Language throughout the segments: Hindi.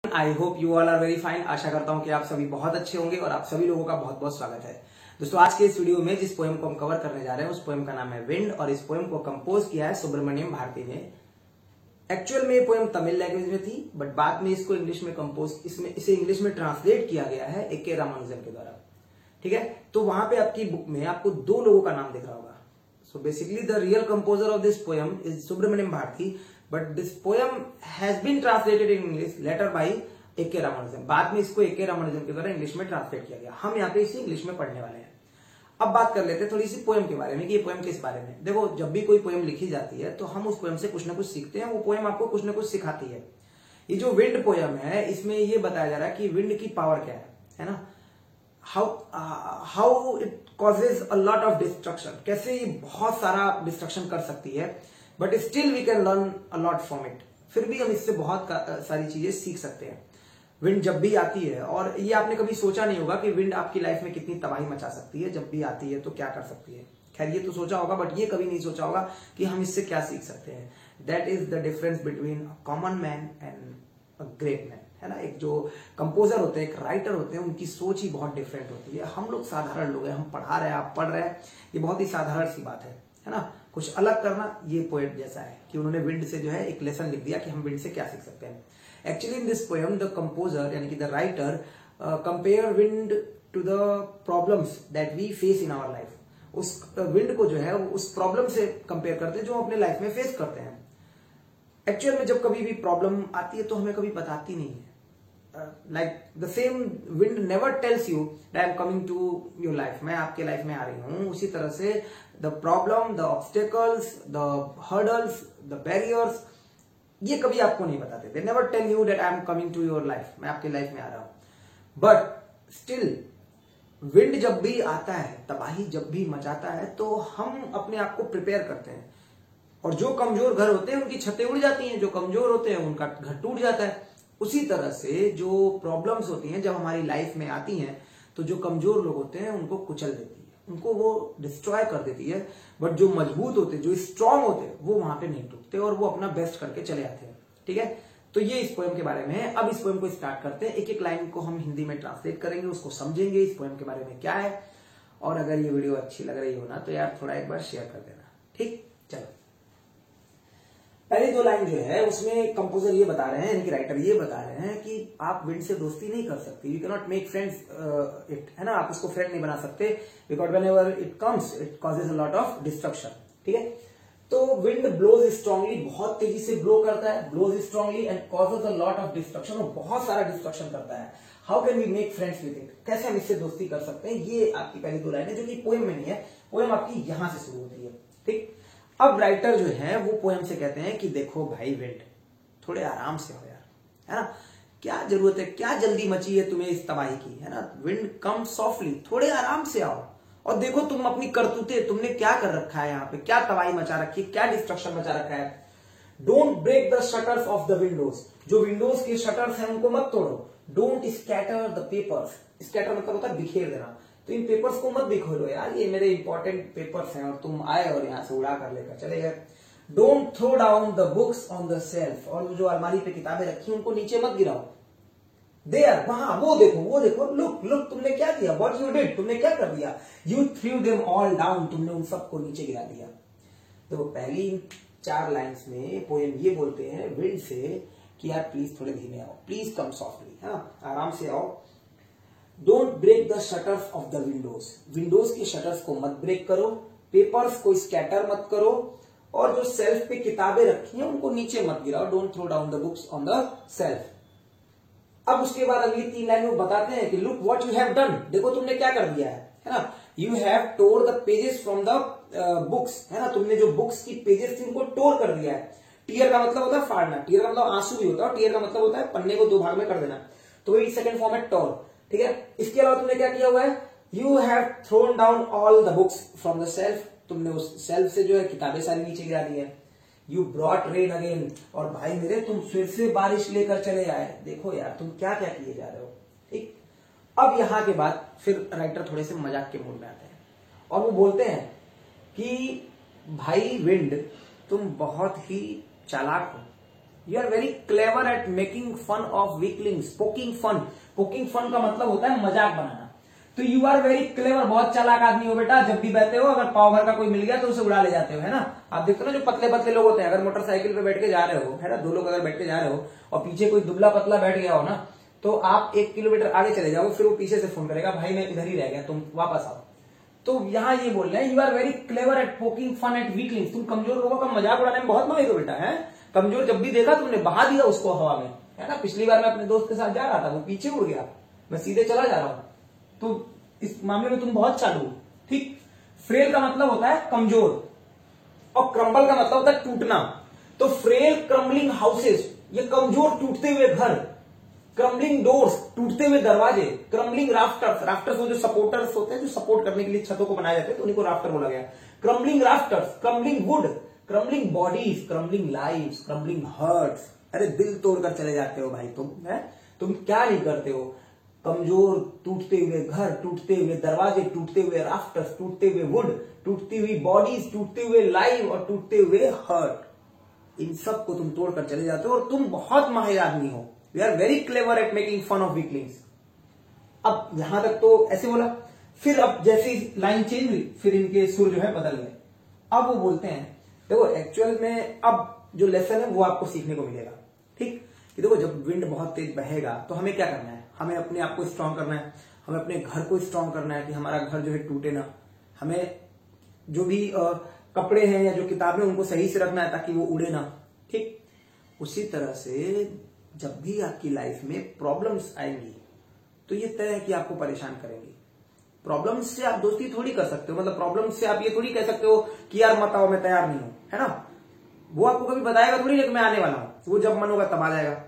I hope you all are very fine. आशा करता हूं कि आप सभी बहुत अच्छे होंगे और आप सभी लोगों का बहुत बहुत स्वागत है। दोस्तों, आज के इस वीडियो में जिस पोएम को हम कवर करने जा रहे हैं उस पोएम का नाम है विंड और इस पोएम को कंपोज किया है सुब्रमण्यम भारती ने। एक्चुअल में ये पोएम तमिल लैंग्वेज में थी, बट बाद में इसको इंग्लिश में कंपोज इसे इंग्लिश में ट्रांसलेट किया गया है ए.के. रामानुजन के द्वारा। ठीक है, तो वहां पे आपकी बुक में आपको दो लोगों का नाम दिख रहा होगा। So basically the real composer of this poem is Subramania Bharati, but this poem has been translated in English later by A K. Ramanujan. बाद में इसको ए.के. रामानुजन के द्वारा इंग्लिश में ट्रांसलेट किया गया। हम यहाँ पे इसे इंग्लिश में पढ़ने वाले हैं। अब बात कर लेते हैं थोड़ी सी पोएम के बारे में कि ये पोएम किस बारे में। देखो, जब भी कोई पोएम लिखी जाती है तो हम उस पोएम से कुछ ना कुछ सीखते हैं। वो पोएम आपको कुछ ना कुछ सिखाती है। ये जो विंड पोएम है, इसमें ये बताया जा रहा है कि विंड की पावर क्या है ना। How it causes a lot of destruction, कैसे ये बहुत सारा डिस्ट्रक्शन कर सकती है, but still we can learn a lot from it. फिर भी हम इससे बहुत सारी चीजें सीख सकते हैं। विंड जब भी आती है, और ये आपने कभी सोचा नहीं होगा कि विंड आपकी लाइफ में कितनी तबाही मचा सकती है, जब भी आती है तो क्या कर सकती है। खैर, ये तो सोचा होगा, बट ये कभी नहीं सोचा होगा कि हम इससे क्या सीख सकते हैं। That is the difference between a common man and a great man, है ना। एक जो कंपोजर होते हैं, एक राइटर होते हैं, उनकी सोच ही बहुत डिफरेंट होती है। हम लोग साधारण लोग हैं, हम पढ़ा रहे हैं, आप पढ़ रहे हैं, ये बहुत ही साधारण सी बात है ना। कुछ अलग करना ये पोएट जैसा है कि उन्होंने विंड से जो है एक लेसन लिख दिया कि हम विंड से क्या सीख सकते हैं। Actually in this poem the composer यानी कि the writer compare wind to the problems that we face in our life. उस विंड को जो है उस प्रॉब्लम से कंपेयर करते हैं जो हम अपने लाइफ में फेस करते हैं। एक्चुअल में जब कभी भी प्रॉब्लम आती है तो हमें कभी बताती नहीं है। Like the same wind never tells you that I am coming to your life, मैं आपके लाइफ में आ रही हूं। उसी तरह से the problem, the obstacles, the hurdles, the barriers, ये कभी आपको नहीं बताते। They never tell you that I am coming to your life, मैं आपके लाइफ में आ रहा हूं। बट स्टिल विंड जब भी आता है, तबाही जब भी मचाता है, तो हम अपने आप को प्रिपेयर करते हैं। और जो कमजोर घर होते हैं उनकी छतें उड़ जाती हैं, जो कमजोर होते हैं उनका घर टूट जाता है। उसी तरह से जो प्रॉब्लम्स होती हैं जब हमारी लाइफ में आती हैं, तो जो कमजोर लोग होते हैं उनको कुचल देती है, उनको वो डिस्ट्रॉय कर देती है। बट जो मजबूत होते हैं, जो स्ट्रांग होते हैं, वो वहां पे नहीं टूटते और वो अपना बेस्ट करके चले आते हैं। ठीक है, तो ये इस पोएम के बारे में है। अब इस पोएम को स्टार्ट करते हैं। एक एक लाइन को हम हिंदी में ट्रांसलेट करेंगे, उसको समझेंगे इस पोएम के बारे में क्या है। और अगर ये वीडियो अच्छी लग रही हो ना, तो यार थोड़ा एक बार शेयर कर देना। ठीक, चलो। पहली दो लाइन जो है उसमें कंपोजर ये बता रहे हैं, यानी कि राइटर ये बता रहे हैं कि आप विंड से दोस्ती नहीं कर सकते। You can not make friends it, है ना। आप उसको फ्रेंड नहीं बना सकते, because when ever it comes it causes a lot of destruction. ठीक है, तो विंड ब्लोज स्ट्रांगली, बहुत तेजी से ब्लो करता है, blows strongly and causes a lot of destruction, और बहुत सारा डिस्ट्रक्शन करता है। How can we make friends with it, कैसे हम इससे दोस्ती कर सकते हैं। ये आपकी पहली दो लाइन है, जो कि पोएम में नहीं है। पोएम आपकी यहां से शुरू होती है। ठीक, अब राइटर जो है वो पोएम से कहते हैं कि देखो भाई विंड, थोड़े आराम से हो यार, है ना। क्या जरूरत है, क्या जल्दी मची है तुम्हें इस तबाही की, है ना। विंड कम सॉफ्टली, थोड़े आराम से आओ और देखो तुम अपनी करतूतें, तुमने क्या कर रखा है यहाँ पे, क्या तबाही मचा रखी है, क्या डिस्ट्रक्शन मचा रखा है। Don't break the shutters of the windows, जो विंडोज के शटर्स हैं उनको मत तोड़ो। Don't scatter the papers, scatter मतलब होता है बिखेर देना, तो इन पेपर्स को मत बिखोरो यार, ये मेरे इंपॉर्टेंट पेपर्स हैं और तुम आए और यहां से उड़ा कर लेकर चले गए। Don't throw down the books on the shelf, और जो अलमारी पे किताबें रखी उनको नीचे मत गिराओ। देयर, वहां, वो देखो, लुक, तुमने क्या किया, व्हाट यू डिड, तुमने क्या कर दिया। You through them all down, तुमने उन सबको नीचे गिरा दिया। तो पहली 4 लाइन्स में पोएम ये बोलते हैं विंड से कि यार प्लीज थोड़े धीमे आओ, प्लीज कम सॉफ्टली, है ना, आराम से आओ। Don't break the shutters of the windows, windows के शटर्स को मत ब्रेक करो, पेपर्स को स्कैटर मत करो, और जो सेल्फ पे किताबें रखी हैं उनको नीचे मत गिराओ। Don't throw down the books on the shelf. अब उसके बाद अगली 3 लाइन में बताते हैं कि look what you have done, देखो तुमने क्या कर दिया है ना। You have tour the pages from the books, है ना, तुमने जो बुक्स की पेजेस थी उनको टोर कर दिया है। टीयर का मतलब होता है फाड़ना, टीयर का मतलब आंसू भी होता है, और टीयर का मतलब होता है पन्ने को 2 भाग में कर देना, तो वही सेकंड फॉर्म है टोर। ठीक है, इसके अलावा तुमने क्या किया हुआ है, you have thrown down all the books from the self, तुमने उस सेल्फ से जो है किताबें सारी नीचे गिरा दी है। यू ब्रॉट रेन अगेन, और भाई मेरे तुम फिर से बारिश लेकर चले आए, देखो यार तुम क्या क्या किए जा रहे हो। ठीक, अब यहां के बाद फिर राइटर थोड़े से मजाक के मूड में आते हैं और वो बोलते हैं कि भाई विंड, तुम बहुत ही चालाक हो, you are very clever at making fun of weaklings. Poking fun, poking fun का मतलब होता है मजाक बनाना। तो यू आर वेरी क्लेवर, बहुत चालाक आदमी हो बेटा। जब भी बैठे हो, अगर पाव भर का कोई मिल गया तो उसे उड़ा ले जाते हो, है ना। आप देखते हो ना जो पतले पतले लोग होते हैं, अगर मोटरसाइकिल पे बैठ के जा रहे हो, है ना, दो लोग अगर बैठ के जा रहे हो और पीछे कोई दुबला पतला बैठ गया हो ना, तो आप 1 किलोमीटर आगे चले जाओ, फिर वो पीछे से फोन करेगा, भाई मैं इधर ही रह गया, तुम वापस आओ। तो यहाँ ये बोल रहे हैं, you are very clever at poking fun at weaklings. तुम कमजोर लोगों का मजाक उड़ाने में बहुत माहिर हो बेटा, है। कमजोर जब भी देखा तुमने बहा दिया उसको हवा में, है ना। पिछली बार मैं अपने दोस्त के साथ जा रहा था, वो पीछे उड़ गया, मैं सीधे चला जा रहा हूं। तो इस मामले में तुम बहुत चालू हो, ठीक। फ्रेल का मतलब होता है कमजोर, और क्रम्बल का मतलब होता है टूटना। तो फ्रेल क्रम्बलिंग हाउसेस, ये कमजोर टूटते हुए घर। क्रम्बलिंग डोर्स, टूटते हुए दरवाजे। क्रम्बलिंग राफ्टर्स, राफ्टर्स वो जो सपोर्टर्स होते हैं, जो सपोर्ट करने के लिए छतों को बनाए जाते हैं, तो उन्हीं को राफ्टर बोला गया। Crumbling rafters, crumbling wood, crumbling bodies, crumbling lives, crumbling hearts. अरे दिल तोड़कर चले जाते हो भाई तुम, है। तुम क्या नहीं करते हो। कमजोर, टूटते हुए घर, टूटते हुए दरवाजे, टूटते हुए राफ्टर्स, टूटते हुए वुड, टूटती हुई बॉडीज, टूटते हुए लाइव और टूटते हुए हर्ट। इन सब को तुम तोड़कर चले जाते हो और तुम बहुत माहिर आदमी हो। We are very clever at making fun of weaklings. अब यहां तक तो ऐसे बोला, फिर अब जैसे लाइन चेंज हुई, फिर इनके सुर जो है बदल गए। अब वो बोलते हैं, देखो एक्चुअल में अब जो लेसन है वो आपको सीखने को मिलेगा, ठीक। कि देखो जब विंड बहुत तेज बहेगा तो हमें क्या करना है, हमें अपने आप को स्ट्रांग करना है, हमें अपने घर को स्ट्रांग करना है कि हमारा घर जो है टूटे ना। हमें जो भी कपड़े हैं या जो किताबें उनको सही से रखना है ताकि वो उड़े ना, ठीक। उसी तरह से जब भी आपकी लाइफ में प्रॉब्लम्स आएंगी तो ये तय है कि आपको परेशान करेंगी। प्रॉब्लम्स से आप दोस्ती थोड़ी कर सकते हो, मतलब प्रॉब्लम्स से आप ये थोड़ी कह सकते हो कि यार मत आओ, मैं तैयार नहीं हूं, है ना। वो आपको कभी बताएगा थोड़ी ना कि मैं आने वाला हूं, वो जब मन होगा तब आ जाएगा।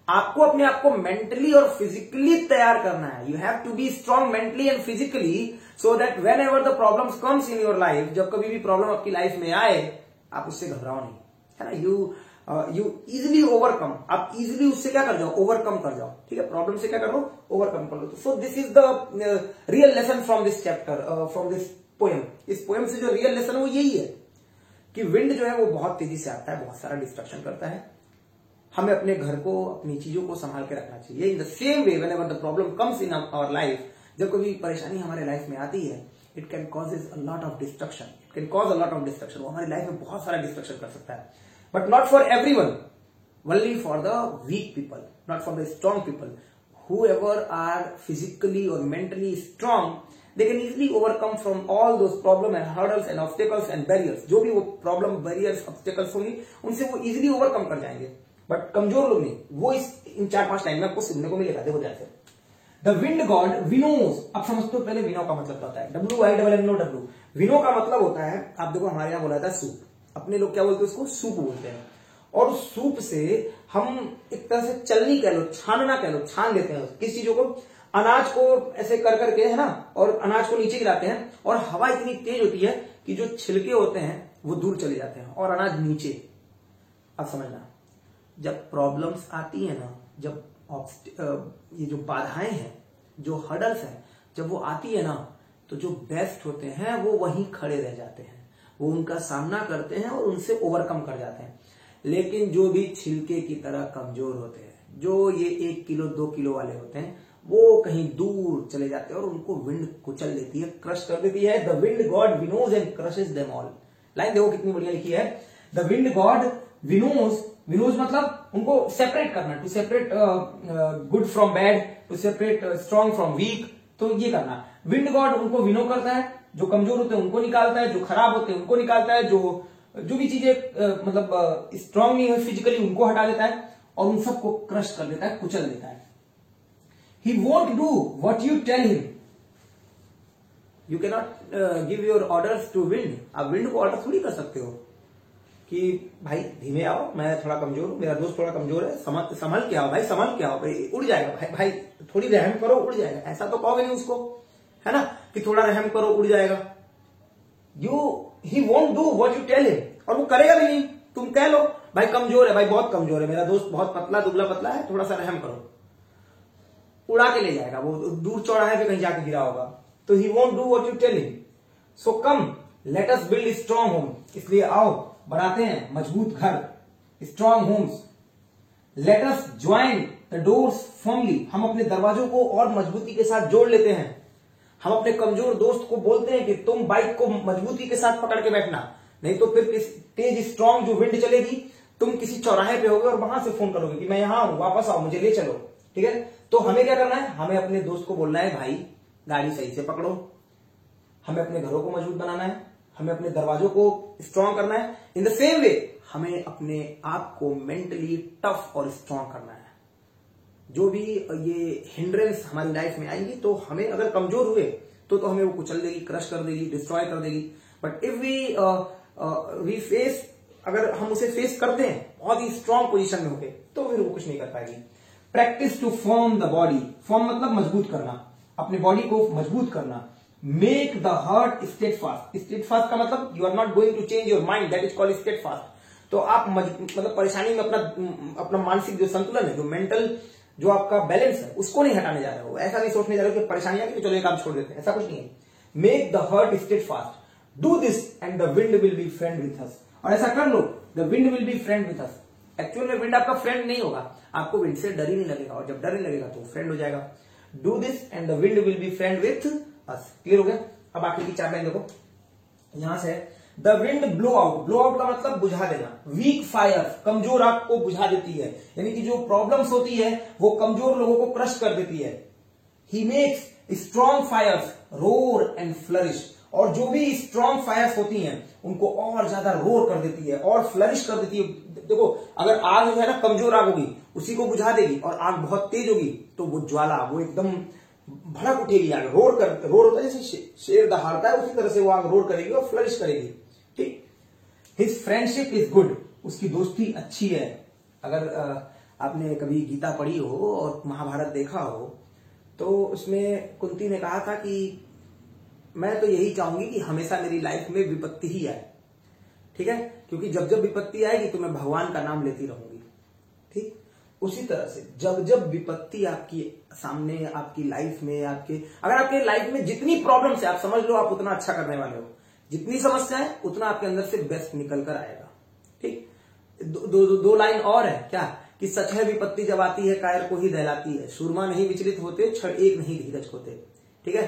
आपको अपने आप को मेंटली और फिजिकली तैयार करना है। You have to be strong mentally and physically so that whenever the problems comes in your life, जब कभी भी प्रॉब्लम आपकी लाइफ में आए आप उससे घबराओ नहीं, है ना। यू इजिली ओवरकम, आप इजिली उससे क्या कर जाओ, ओवरकम कर जाओ, ठीक है। प्रॉब्लम से क्या करो, ओवरकम कर लो। So this is the real lesson from this chapter, from this poem. इस पोएम से जो रियल लेसन है वो यही है कि विंड जो है वो बहुत तेजी से आता है, बहुत सारा डिस्ट्रक्शन करता है। हमें अपने घर को, अपनी चीजों को संभाल के रखना चाहिए। In the same way whenever the problem comes in our life, जब कभी परेशानी हमारे लाइफ में आती है, it can causes a lot of destruction, it can cause a lot of destruction. वो हमारी लाइफ में बहुत सारा डिस्ट्रक्शन कर सकता है, but not for everyone, only for the weak people, not for the strong people. Whoever are physically or mentally strong, they can easily overcome from all those problems and hurdles and obstacles and barriers. जो भी वो problem, barriers, obstacles होंगी उनसे वो easily overcome कर जाएंगे। बट कमजोर लोग नहीं, वो इन 4-5 लाइन में आपको सुनने को मिलेगा। देखो जैसे द विंड गॉड विनोज। अब समझते हो पहले विनो का मतलब क्या होता है, WINNOW। विनो का मतलब होता है, आप देखो हमारे यहाँ बोला था सूप, अपने लोग क्या बोलते हैं उसको, सूप बोलते हैं। और सूप से हम एक तरह से चलनी कह लो, छानना कह लो, छान लेते हैं किस चीजों को, अनाज को ऐसे कर करके, है ना, और अनाज को नीचे गिराते हैं और हवा इतनी तेज होती है कि जो छिलके होते हैं वो दूर चले जाते हैं और अनाज नीचे। अब समझना, जब प्रॉब्लम्स आती है ना, जब ये जो बाधाएं हैं, जो हर्डल्स हैं, जब वो आती है ना, तो जो बेस्ट होते हैं वो वहीं खड़े रह जाते हैं, वो उनका सामना करते हैं और उनसे ओवरकम कर जाते हैं। लेकिन जो भी छिलके की तरह कमजोर होते हैं, जो ये 1 किलो 2 किलो वाले होते हैं, वो कहीं दूर चले जाते हैं और उनको विंड कुचल देती है, क्रश कर देती है। The wind god winnows and crushes them all. Line देखो कितनी बढ़िया लिखी है, the wind god winnows. Winnows मतलब उनको सेपरेट करना, to separate good from bad, to separate strong from weak. तो ये करना, विंड गॉड उनको विनो करता है, जो कमजोर होते हैं उनको निकालता है, जो खराब होते हैं उनको निकालता है, जो भी चीजें मतलब स्ट्रांग नहीं है फिजिकली उनको हटा देता है और उन सबको क्रश कर देता है, कुचल देता है। He won't do what you tell him. You can not give your orders to wind. आप विंड को ऑर्डर थोड़ी कर सकते हो कि भाई धीमे आओ, मैं थोड़ा कमजोर हूं, मेरा दोस्त थोड़ा कमजोर है, संभल के आओ भाई, संभल के आओ भाई, उड़ जाएगा भाई थोड़ी रहम करो, उड़ जाएगा। ऐसा तो कहोगे नहीं उसको, है ना, कि थोड़ा रहम करो उड़ जाएगा। He won't do what you tell him, और वो करेगा भी नहीं। तुम कह लो भाई कमजोर है, भाई बहुत कमजोर है, मेरा दोस्त बहुत पतला दुबला पतला है, थोड़ा सा रहम करो, उड़ा के ले जाएगा, वो दूर चौराहे पे कहीं जाके गिरा होगा। तो he won't do what you tell him, so come let us build strong home. इसलिए आओ बनाते हैं मजबूत घर, strong homes, let us join the doors firmly, हम अपने दरवाजों को और मजबूती के साथ जोड़ लेते हैं। हम अपने कमजोर दोस्त को बोलते हैं कि तुम बाइक को मजबूती के साथ पकड़ के बैठना, नहीं तो फिर तेज स्ट्रांग जो विंड चलेगी, तुम किसी चौराहे पे होगे और वहां से फोन करोगे कि मैं यहां हूं, वापस आओ, मुझे ले चलो। ठीक है, तो हमें क्या करना है, हमें अपने दोस्त को बोलना है भाई गाड़ी सही से पकड़ो। हमें अपने घरों को मजबूत बनाना है, हमें अपने दरवाजों को स्ट्रांग करना है। इन द सेम वे हमें अपने आप को मेंटली टफ और स्ट्रांग करना है। जो भी ये हिंड्रेंस हमारी लाइफ में आएंगी तो हमें अगर कमजोर हुए तो हमें वो कुचल देगी, क्रश कर देगी, डिस्ट्रॉय कर देगी। बट इफ वी फेस, अगर हम उसे फेस करते हैं बहुत ही स्ट्रांग पोजीशन में होके, तो फिर वो कुछ नहीं कर पाएगी। Practice to form the body, form मतलब मजबूत करना, अपने बॉडी को मजबूत करना। Make the heart steadfast, steadfast का मतलब you are not going to change your mind, that is called steadfast. तो आप मतलब परेशानी में अपना मानसिक जो संतुलन है, जो मेंटल जो आपका बैलेंस है, उसको नहीं हटाने जा रहे हो। ऐसा नहीं सोचने जा रहे हो कि परेशानी आ गई चलो ये काम छोड़ देते हैं, ऐसा कुछ नहीं है। Make the heart steadfast, do this and the wind will be friend with us, और ऐसा कर लो, the wind will be friend with us. Actual में विंड आपका फ्रेंड नहीं होगा, आपको विंड से डर ही नहीं लगेगा, और जब डर नहीं लगेगा तो फ्रेंड हो जाएगा। Do this and the wind will be friend with us. Clear हो गया? अब आखिर की 4 लाइन देखो, यहां से the wind blow out, blow out का मतलब बुझा देना। वीक फायर, कमजोर आग को बुझा देती है, यानी कि जो प्रॉब्लम्स होती है वो कमजोर लोगों को क्रश कर देती है। He makes strong fires roar and flourish, और जो भी स्ट्रॉन्ग फायर्स होती हैं उनको और ज्यादा रोर कर देती है और फ्लरिश कर देती है। देखो अगर आग जो है ना कमजोर आग होगी उसी को बुझा देगी, और आग बहुत तेज होगी तो वो ज्वाला वो एकदम भड़क उठेगी, आग रोर होता है जैसे शेर दहाड़ता है, उसी तरह से वो आग रोर करेगी और फ्लरिश करेगी। ठीक, हिज फ्रेंडशिप इज गुड, उसकी दोस्ती अच्छी है। अगर आपने कभी गीता पढ़ी हो और महाभारत देखा हो तो उसमें कुंती ने कहा था कि मैं तो यही चाहूंगी कि हमेशा मेरी लाइफ में विपत्ति ही आए। ठीक है, क्योंकि जब जब विपत्ति आएगी तो मैं भगवान का नाम लेती रहूंगी। ठीक, उसी तरह से जब जब विपत्ति आपकी सामने, आपकी लाइफ में, अगर आपके लाइफ में जितनी प्रॉब्लम्स है आप समझ लो आप उतना अच्छा करने वाले हो, जितनी समस्या है उतना आपके अंदर से बेस्ट निकल कर आएगा। ठीक, दो लाइन और है क्या, कि सच है विपत्ति जब आती है कायर को ही दहलाती है, सूरमा नहीं विचलित होते, क्षण एक नहीं धीरज होते। ठीक है,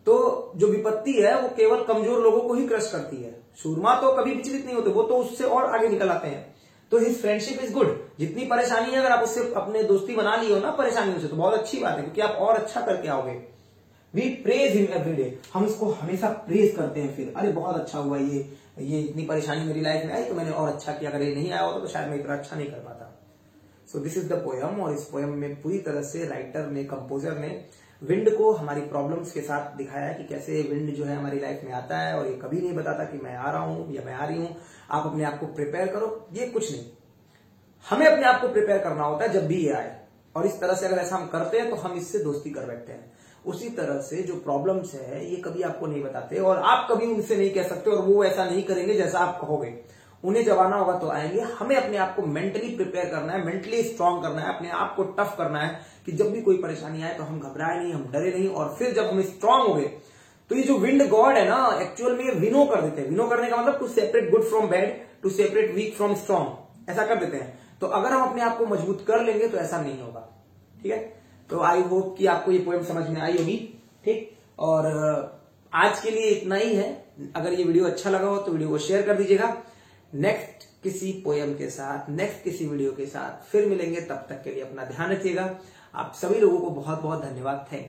तो जो विपत्ति है वो केवल कमजोर लोगों को ही क्रश करती है, सूरमा तो कभी विचलित नहीं होते, वो तो उससे और आगे निकल आते हैं। तो हिज फ्रेंडशिप इज गुड, जितनी परेशानी है अगर आप उससे अपने दोस्ती बना ली हो ना परेशानियों से, तो बहुत अच्छी बात है, क्योंकि आप और अच्छा करके आओगे। We praise him every day, हम इसको हमेशा प्रेज करते हैं। फिर अरे बहुत अच्छा हुआ, ये इतनी परेशानी मेरी लाइफ में आई तो मैंने और अच्छा किया, अगर ये नहीं आया होता तो शायद मैं इतना अच्छा नहीं कर पाता। सो दिस इज द पोयम, और इस पोयम में पूरी तरह से राइटर ने, कंपोजर ने विंड को हमारी प्रॉब्लम्स के साथ दिखाया है कि कैसे विंड जो है हमारी लाइफ में आता है, और ये कभी नहीं बताता कि मैं आ रहा हूं या मैं आ रही हूं, आप अपने आप को प्रिपेयर करो। ये कुछ नहीं, हमें अपने आप को प्रिपेयर करना होता है जब भी ये आए, और इस तरह से अगर ऐसा हम करते हैं तो हम इससे दोस्ती कर बैठते हैं। उसी तरह से जो प्रॉब्लम्स है ये कभी आपको नहीं बताते, और आप कभी उनसे नहीं कह सकते, और वो ऐसा नहीं करेंगे जैसा आप कहोगे। उन्हें जब आना होगा तो आएंगे। हमें अपने आप को मेंटली प्रिपेयर करना है, मेंटली स्ट्रांग करना है, अपने आप को टफ करना है कि जब भी कोई परेशानी आए तो हम घबराए नहीं, हम डरे नहीं, और फिर जब हम स्ट्रांग हो गए तो ये जो विंड गॉड है ना, एक्चुअल में ये विनो कर देते हैं। विनो करने का मतलब to separate good from bad, to separate weak from strong, ऐसा कर देते हैं। तो अगर हम अपने आप को मजबूत कर लेंगे तो ऐसा नहीं होगा। ठीक है, तो आई होप कि आपको ये पोएम समझ में आई होगी। ठीक, और आज के लिए इतना ही है। अगर ये वीडियो अच्छा लगा हो तो वीडियो को शेयर कर दीजिएगा। नेक्स्ट किसी पोएम के साथ, नेक्स्ट किसी वीडियो के साथ फिर मिलेंगे, तब तक के लिए अपना ध्यान रखिएगा। आप सभी लोगों को बहुत बहुत धन्यवाद। थैंक